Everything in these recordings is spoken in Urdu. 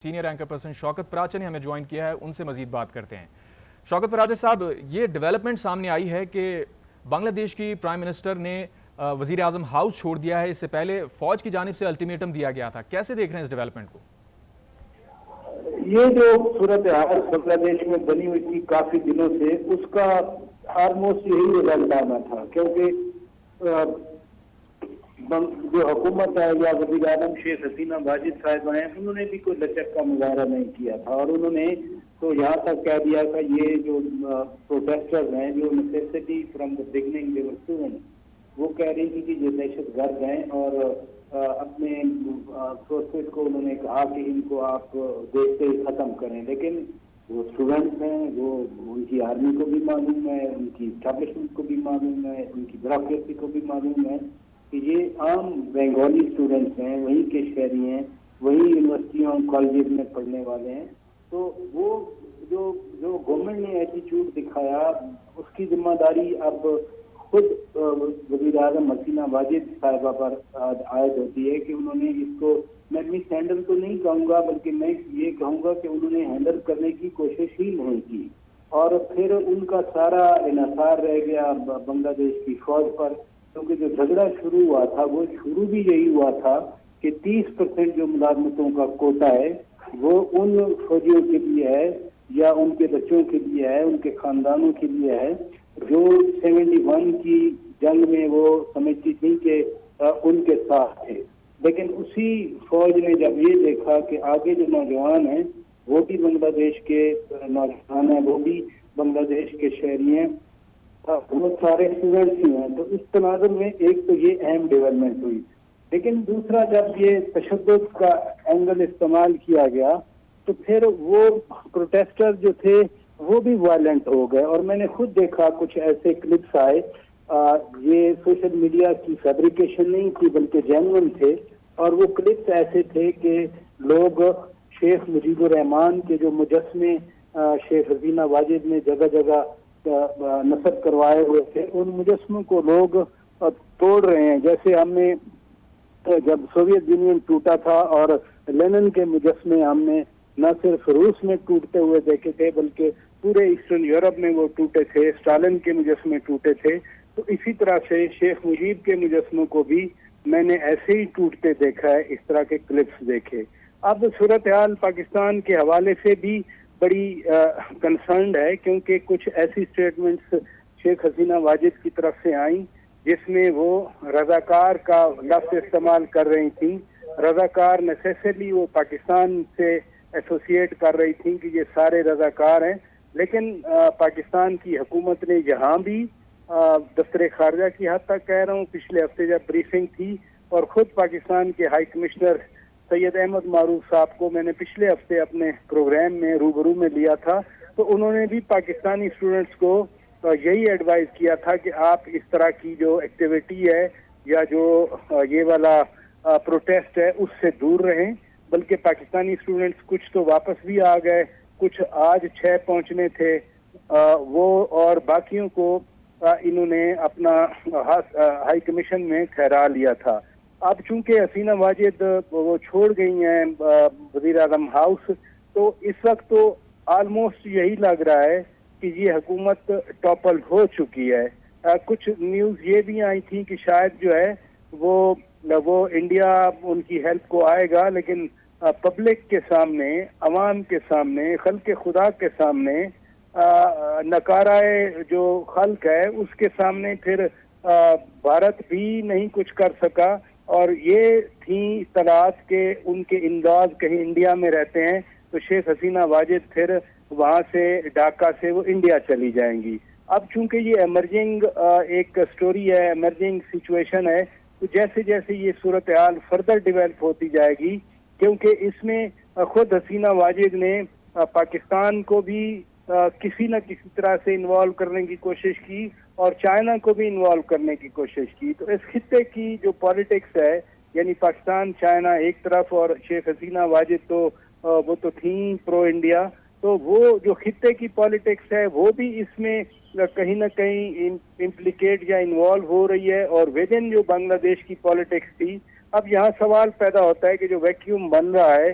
سینئر اینکر پرسن شوکت پراچا نے ہمیں جوائن کیا ہے، ان سے مزید بات کرتے ہیں۔ شوکت پراچا صاحب، یہ ڈیولپمنٹ سامنے آئی ہے کہ بنگلہ دیش کی پرائم منسٹر نے وزیر اعظم ہاؤس چھوڑ دیا ہے، اس سے پہلے فوج کی جانب سے الٹیمیٹم دیا گیا تھا، کیسے دیکھ رہے ہیں اس ڈیولپمنٹ کو؟ یہ جو صورتحال بنگلہ دیش میں بنی ہوئی تھی کافی دنوں سے، اس کا آلموسٹ یہی رزلٹ آنا تھا، کیونکہ جو حکومت ہے یا وزیر اعظم شیخ حسینہ واجد صاحبہ ہیں، انہوں نے بھی کوئی لچک کا مظاہرہ نہیں کیا تھا، اور انہوں نے تو یہاں تک کہہ دیا تھا یہ جو پروٹیسٹرز ہیں جو necessity from the beginning they were student, وہ کہہ رہی تھی کہ یہ دہشت گرد ہیں، اور اپنے فورسز کو انہوں نے کہا کہ ان کو آپ دیکھتے ہی ختم کریں، لیکن وہ اسٹوڈنٹس ہیں، وہ ان کی آرمی کو بھی معلوم ہے، ان کی اسٹیبلشمنٹ کو بھی معلوم ہے، ان کی بیوروکریسی کو بھی معلوم ہے کہ یہ عام بنگالی اسٹوڈنٹس ہیں، وہیں کے شہری ہیں، وہیں یونیورسٹیوں کالجز میں پڑھنے والے ہیں، تو وہ جو گورنمنٹ نے ایٹیچیوڈ دکھایا اس کی ذمہ داری اب خود وزیر اعظم حسینہ واجد صاحبہ پر عائد ہوتی ہے کہ انہوں نے اس کو، میں مس ہینڈل تو نہیں کہوں گا بلکہ میں یہ کہوں گا کہ انہوں نے ہینڈل کرنے کی کوشش ہی نہیں کی، اور پھر ان کا سارا انحصار رہ گیا بنگلہ دیش کی فوج پر، کیونکہ جو جھگڑا شروع ہوا تھا وہ شروع بھی یہی ہوا تھا کہ 30% جو ملازمتوں کا کوٹا ہے وہ ان فوجیوں کے لیے ہے یا ان کے بچوں کے لیے ہے، ان کے خاندانوں کے لیے ہے جو 71 کی جنگ میں وہ سمجھتی تھی کہ ان کے ساتھ تھے، لیکن اسی فوج نے جب یہ دیکھا کہ آگے جو نوجوان ہیں وہ بھی بنگلہ دیش کے نوجوان ہیں، وہ بھی بنگلہ دیش کے شہری ہیں، بہت سارے اسٹوڈنٹس ہی ہیں، تو اس تناظر میں ایک تو یہ اہم ڈیولپمنٹ ہوئی، لیکن دوسرا جب یہ تشدد کا اینگل استعمال کیا گیا تو پھر وہ پروٹیسٹر جو تھے وہ بھی وائلنٹ ہو گئے، اور میں نے خود دیکھا کچھ ایسے کلپس آئے، یہ سوشل میڈیا کی فیبریکیشن نہیں تھی بلکہ جینوئن تھے، اور وہ کلپس ایسے تھے کہ لوگ شیخ مجیب الرحمان کے جو مجسمے شیخ حسینہ واجد نے جگہ جگہ نصب کروائے ہوئے تھے، ان مجسموں کو لوگ توڑ رہے ہیں، جیسے ہم نے جب سوویت یونین ٹوٹا تھا اور لینن کے مجسمے ہم نے نہ صرف روس میں ٹوٹتے ہوئے دیکھے تھے بلکہ پورے ایسٹرن یورپ میں وہ ٹوٹے تھے، اسٹالن کے مجسمے ٹوٹے تھے، تو اسی طرح سے شیخ مجیب کے مجسموں کو بھی میں نے ایسے ہی ٹوٹتے دیکھا ہے، اس طرح کے کلپس دیکھے۔ اب صورتحال پاکستان کے حوالے سے بھی بڑی کنسرنڈ ہے، کیونکہ کچھ ایسی سٹیٹمنٹس شیخ حسینہ واجد کی طرف سے آئیں جس میں وہ رضاکار کا لفظ استعمال کر رہی تھیں، رضاکار نیسیسرلی وہ پاکستان سے ایسوسیٹ کر رہی تھیں کہ یہ سارے رضاکار ہیں، لیکن پاکستان کی حکومت نے یہاں بھی دفتر خارجہ کی حد تک کہہ رہا ہوں، پچھلے ہفتے جب بریفنگ تھی اور خود پاکستان کے ہائی کمشنر سید احمد معروف صاحب کو میں نے پچھلے ہفتے اپنے پروگرام میں روبرو میں لیا تھا، تو انہوں نے بھی پاکستانی اسٹوڈنٹس کو یہی ایڈوائز کیا تھا کہ آپ اس طرح کی جو ایکٹیویٹی ہے یا جو یہ والا پروٹیسٹ ہے اس سے دور رہیں، بلکہ پاکستانی اسٹوڈنٹس کچھ تو واپس بھی آ گئے، کچھ آج 6 پہنچنے تھے، وہ اور باقیوں کو انہوں نے اپنا ہائی کمیشن میں ٹھہرا لیا تھا۔ اب چونکہ حسینہ واجد وہ چھوڑ گئی ہیں وزیر اعظم ہاؤس، تو اس وقت تو آلموسٹ یہی لگ رہا ہے کہ یہ حکومت ٹاپل ہو چکی ہے۔ کچھ نیوز یہ بھی آئی تھی کہ شاید جو ہے وہ انڈیا ان کی ہیلپ کو آئے گا، لیکن پبلک کے سامنے، عوام کے سامنے، خلق خدا کے سامنے، نکارائے جو خلق ہے اس کے سامنے پھر بھارت بھی نہیں کچھ کر سکا، اور یہ تھیں اطلاعات کہ ان کے انداز کہیں انڈیا میں رہتے ہیں تو شیخ حسینہ واجد پھر وہاں سے ڈھاکہ سے وہ انڈیا چلی جائیں گی۔ اب چونکہ یہ ایمرجنگ ایک سٹوری ہے، ایمرجنگ سچویشن ہے، تو جیسے جیسے یہ صورتحال فردر ڈیولپ ہوتی جائے گی، کیونکہ اس میں خود حسینہ واجد نے پاکستان کو بھی کسی نہ کسی طرح سے انوالو کرنے کی کوشش کی اور چائنا کو بھی انوالو کرنے کی کوشش کی، تو اس خطے کی جو پالیٹکس ہے، یعنی پاکستان چائنا ایک طرف اور شیخ حسینہ واجد تو وہ تو تھیں پرو انڈیا، تو وہ جو خطے کی پالیٹکس ہے وہ بھی اس میں کہیں نہ کہیں امپلیکیٹ یا انوالو ہو رہی ہے، اور ود ان جو بنگلہ دیش کی پالیٹکس تھی، اب یہاں سوال پیدا ہوتا ہے کہ جو ویکیوم بن رہا ہے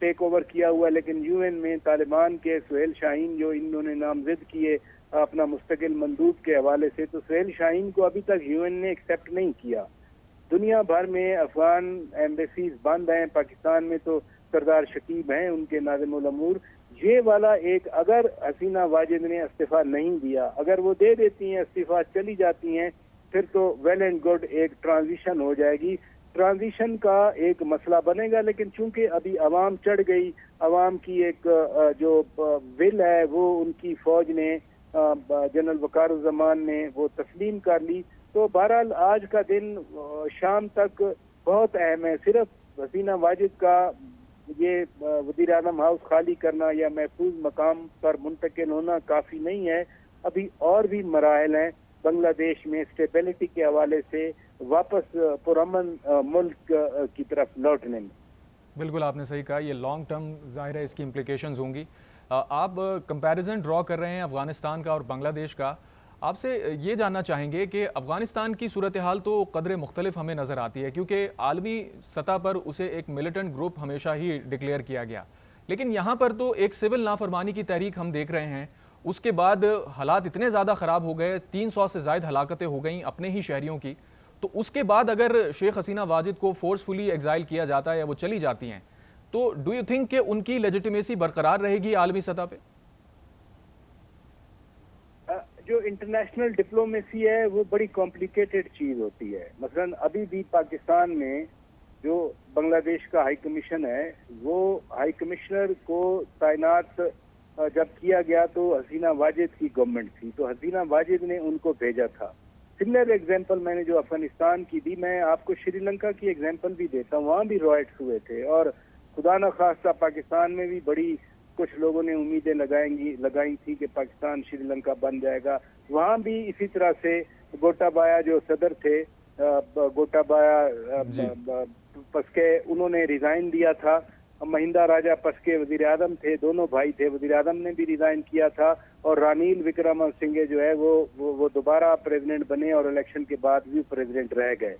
ٹیک اوور کیا ہوا ہے، لیکن یو این میں طالبان کے سہیل شاہین جو انہوں نے نامزد کیے اپنا مستقل مندوب کے حوالے سے، تو سہیل شاہین کو ابھی تک یو این نے ایکسیپٹ نہیں کیا. دنیا بھر میں افغان ایمبیسیز بند ہیں، پاکستان میں تو سردار شکیب ہیں ان کے ناظم الامور. یہ والا ایک، اگر حسینہ واجد نے استعفیٰ نہیں دیا، اگر وہ دے دیتی ہیں استعفیٰ چلی جاتی ہیں، پھر تو ویل اینڈ گڈ ایک ٹرانزیشن ہو جائے گی. ٹرانزیشن کا ایک مسئلہ بنے گا، لیکن چونکہ ابھی عوام چڑھ گئی، عوام کی ایک جو ول ہے وہ ان کی فوج نے، جنرل وقار الزمان نے وہ تسلیم کر لی. تو بہرحال آج کا دن شام تک بہت اہم ہے. صرف حسینہ واجد کا یہ وزیر اعظم ہاؤس خالی کرنا یا محفوظ مقام پر منتقل ہونا کافی نہیں ہے. ابھی اور بھی مراحل ہیں بنگلہ دیش میں اسٹیبلٹی کے حوالے سے واپس پرامن ملک کی طرف لوٹنے میں. بالکل آپ نے صحیح کہا، یہ لانگ ٹرم ظاہر ہے اس کی امپلیکیشنز ہوں گی. آپ کمپیریزن ڈرا کر رہے ہیں افغانستان کا اور بنگلہ دیش کا. آپ سے یہ جاننا چاہیں گے کہ افغانستان کی صورتحال تو قدرے مختلف ہمیں نظر آتی ہے، کیونکہ عالمی سطح پر اسے ایک ملیٹنٹ گروپ ہمیشہ ہی ڈکلیئر کیا گیا، لیکن یہاں پر تو ایک سول نافرمانی کی تحریک ہم دیکھ رہے ہیں. اس کے بعد حالات اتنے زیادہ خراب ہو گئے، 300 سے زائد ہلاکتیں ہو گئیں اپنے ہی شہریوں کی. تو اس کے بعد اگر شیخ حسینہ واجد کو فورسفلی ایگزائل کیا جاتا ہے یا وہ چلی جاتی ہیں، تو ڈو یو تھنک کہ ان کی لیجیٹیمیسی برقرار رہے گی عالمی سطح پہ؟ جو انٹرنیشنل ڈپلومیسی ہے وہ بڑی کمپلیکیٹڈ چیز ہوتی ہے. مثلا ابھی بھی پاکستان میں جو بنگلہ دیش کا ہائی کمیشن ہے، وہ ہائی کمشنر کو تعینات جب کیا گیا تو حسینہ واجد کی گورنمنٹ تھی، تو حسینہ واجد نے ان کو بھیجا تھا. سملر ایگزامپل میں نے جو افغانستان کی دی، میں آپ کو شری لنکا کی ایگزامپل بھی دیتا ہوں. وہاں بھی رائٹس ہوئے تھے، اور خدا نخواستہ پاکستان میں بھی بڑی کچھ لوگوں نے امیدیں لگائی تھی کہ پاکستان شری لنکا بن جائے گا. وہاں بھی اسی طرح سے گوٹابایا جو صدر تھے، گوٹابایا پسکے، انہوں نے ریزائن دیا تھا. مہندا راجہ پسکے وزیر اعظم تھے، دونوں بھائی تھے، وزیر اعظم نے بھی ریزائن کیا تھا. اور رانیل وکرم سنگھے جو ہے وہ دوبارہ پریزیڈنٹ بنے اور الیکشن کے بعد بھی پریزیڈنٹ رہ گئے.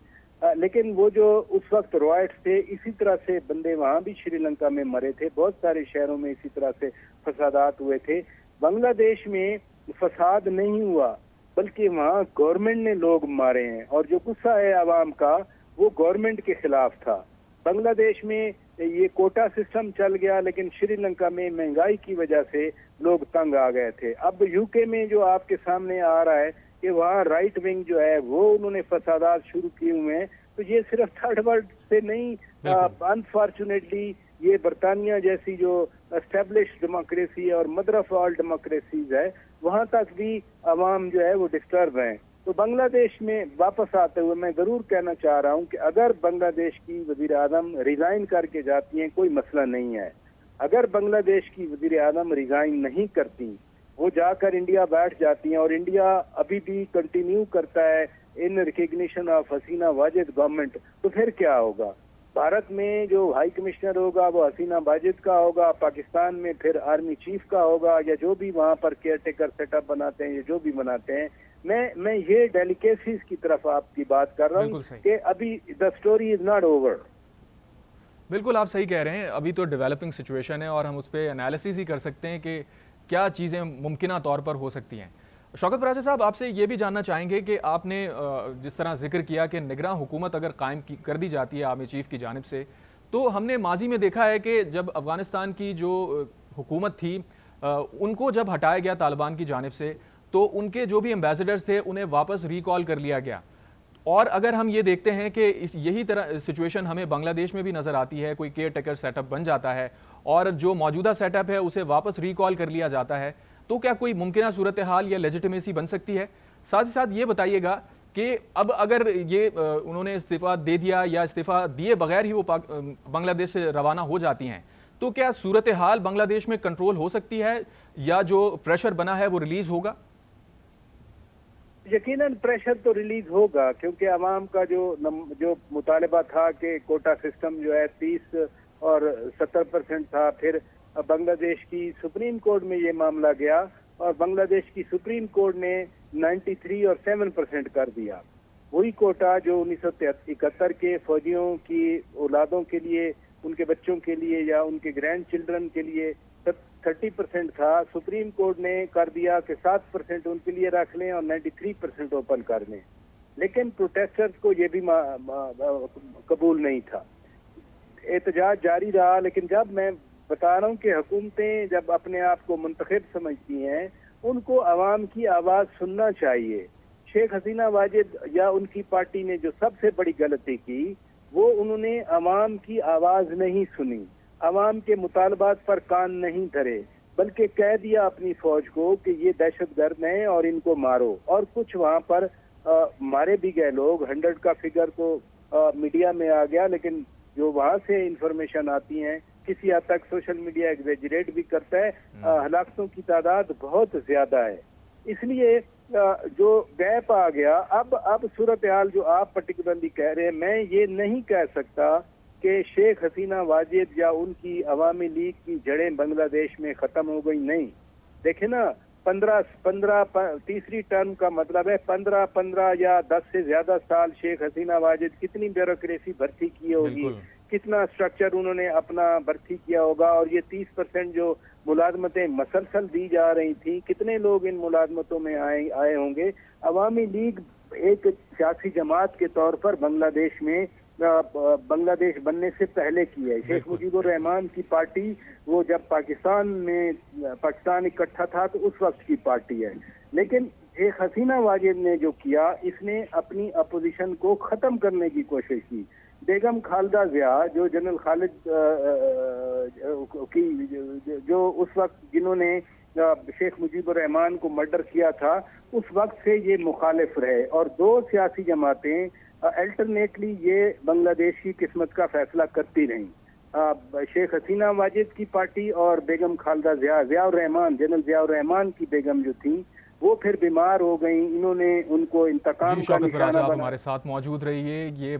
لیکن وہ جو اس وقت رائٹس تھے، اسی طرح سے بندے وہاں بھی شری لنکا میں مرے تھے. بہت سارے شہروں میں اسی طرح سے فسادات ہوئے تھے. بنگلہ دیش میں فساد نہیں ہوا، بلکہ وہاں گورنمنٹ نے لوگ مارے ہیں، اور جو غصہ ہے عوام کا وہ گورنمنٹ کے خلاف تھا. بنگلہ دیش میں یہ کوٹا سسٹم چل گیا، لیکن شری لنکا میں مہنگائی کی وجہ سے لوگ تنگ آ گئے تھے. اب یو کے میں جو آپ کے سامنے آ رہا ہے کہ وہاں رائٹ ونگ جو ہے وہ انہوں نے فسادات شروع کیے ہوئے ہیں. تو یہ صرف تھرڈ ورلڈ سے نہیں، انفارچونیٹلی یہ برطانیہ جیسی جو اسٹیبلش ڈیموکریسی اور مدر آف آل ڈیموکریسیز ہے، وہاں تک بھی عوام جو ہے وہ ڈسٹرب ہیں. تو بنگلہ دیش میں واپس آتے ہوئے میں ضرور کہنا چاہ رہا ہوں کہ اگر بنگلہ دیش کی وزیر اعظم ریزائن کر کے جاتی ہیں کوئی مسئلہ نہیں ہے. اگر بنگلہ دیش کی وزیر اعظم ریزائن نہیں کرتی، وہ جا کر انڈیا بیٹھ جاتی ہیں، اور انڈیا ابھی بھی کنٹینیو کرتا ہے in recognition of Hasina Wajed government, تو پھر کیا ہوگا؟ بھارت میں جو ہائی کمشنر ہوگا وہ حسینہ واجد کا ہوگا، پاکستان میں پھر آرمی چیف کا ہوگا، یا جو بھی وہاں پر کیئر ٹیکر سیٹ اپ بناتے ہیں یا جو بھی بناتے ہیں. میں یہ ڈیلیکیسیز کی طرف آپ کی بات کر رہا ہوں کہ ابھی the story is not over. بالکل آپ صحیح کہہ رہے ہیں، ابھی تو ڈیولپنگ سچویشن ہے اور ہم اس پہ انالیسس ہی کر سکتے ہیں کہ کیا چیزیں ممکنہ طور پر ہو سکتی ہیں. شوکت پراجا صاحب، آپ سے یہ بھی جاننا چاہیں گے کہ آپ نے جس طرح ذکر کیا کہ نگراں حکومت اگر قائم کر دی جاتی ہے آرمی چیف کی جانب سے، تو ہم نے ماضی میں دیکھا ہے کہ جب افغانستان کی جو حکومت تھی ان کو جب ہٹایا گیا طالبان کی جانب سے، تو ان کے جو بھی ایمبیسڈرز تھے انہیں واپس ریکال کر لیا گیا. اور اگر ہم یہ دیکھتے ہیں کہ یہی طرح سچویشن ہمیں بنگلہ دیش میں بھی نظر آتی ہے، کوئی کیئر ٹیکر سیٹ اپ بن جاتا ہے اور جو موجودہ سیٹ اپ ہے اسے واپس ریکال کر لیا جاتا ہے، تو کیا کوئی ممکنہ صورتحال یا لیجیٹیمیسی بن سکتی ہے؟ ساتھ ہی ساتھ یہ بتائیے گا کہ اب اگر یہ انہوں نے استعفیٰ دے دیا یا استعفیٰ دیے بغیر ہی وہ بنگلہ دیش سے روانہ ہو جاتی ہیں، تو کیا صورتحال بنگلہ دیش میں کنٹرول ہو سکتی ہے یا جو پریشر بنا ہے وہ ریلیز ہوگا؟ یقیناً پریشر تو ریلیز ہوگا، کیونکہ عوام کا جو مطالبہ تھا کہ کوٹا سسٹم جو ہے 30 اور 70% تھا، پھر بنگلہ دیش کی سپریم کورٹ میں یہ معاملہ گیا اور بنگلہ دیش کی سپریم کورٹ نے 93 اور 7% کر دیا. وہی کوٹا جو 1971 کے فوجیوں کی اولادوں کے لیے ان کے بچوں کے لیے یا ان کے گرینڈ چلڈرن کے لیے 30% تھا، سپریم کورٹ نے کر دیا کہ 7% ان کے لیے رکھ لیں اور 93% اوپن کر لیں، لیکن پروٹیسٹرز کو یہ بھی قبول نہیں تھا۔ احتجاج جاری رہا، لیکن جب میں بتا رہا ہوں کہ حکومتیں جب اپنے آپ کو منتخب سمجھتی ہیں، ان کو عوام کی آواز سننا چاہیے۔ شیخ حسینہ واجد یا ان کی پارٹی نے جو سب سے بڑی غلطی کی، وہ انہوں نے عوام کی آواز نہیں سنی، عوام کے مطالبات پر کان نہیں دھرے، بلکہ کہہ دیا اپنی فوج کو کہ یہ دہشت گرد ہیں اور ان کو مارو، اور کچھ وہاں پر مارے بھی گئے لوگ۔ 100 کا فگر تو میڈیا میں آ گیا، لیکن جو وہاں سے انفارمیشن آتی ہیں کسی حد تک سوشل میڈیا ایگزیجریٹ بھی کرتا ہے، ہلاکتوں کی تعداد بہت زیادہ ہے۔ اس لیے جو گیپ آ گیا، اب صورتحال جو آپ پرٹیکولرلی کہہ رہے ہیں، میں یہ نہیں کہہ سکتا کہ شیخ حسینہ واجد یا ان کی عوامی لیگ کی جڑیں بنگلہ دیش میں ختم ہو گئی، نہیں۔ دیکھیں نا، 15 تیسری ٹرم کا مطلب ہے 15 یا 10 سے زیادہ سال شیخ حسینہ واجد کتنی بیوروکریسی بھرتی کی ہوگی، کتنا اسٹرکچر انہوں نے اپنا بھرتی کیا ہوگا، اور یہ 30% جو ملازمتیں مسلسل دی جا رہی تھیں، کتنے لوگ ان ملازمتوں میں آئے ہوں گے۔ عوامی لیگ ایک سیاسی جماعت کے طور پر بنگلہ دیش میں بنگلہ دیش بننے سے پہلے کی ہے۔ شیخ مجیب الرحمان کی پارٹی وہ جب پاکستان اکٹھا تھا تو اس وقت کی پارٹی ہے، لیکن شیخ حسینہ واجد نے جو کیا، اس نے اپنی اپوزیشن کو ختم کرنے کی کوشش کی۔ بیگم خالدہ ضیاء جو جنرل خالد کی جو اس وقت جنہوں نے شیخ مجیب الرحمان کو مرڈر کیا تھا، اس وقت سے یہ مخالف رہے، اور دو سیاسی جماعتیں الٹرنیٹلی یہ بنگلہ دیش کی قسمت کا فیصلہ کرتی رہیں۔ شیخ حسینہ واجد کی پارٹی اور بیگم خالدہ ضیاء الرحمان، جنرل ضیاء الرحمان کی بیگم جو تھیں، وہ پھر بیمار ہو گئیں، انہوں نے ان کو انتقام کا شوکت نشانہ پراج، آپ بنا۔ ہمارے ساتھ موجود رہیے۔ یہ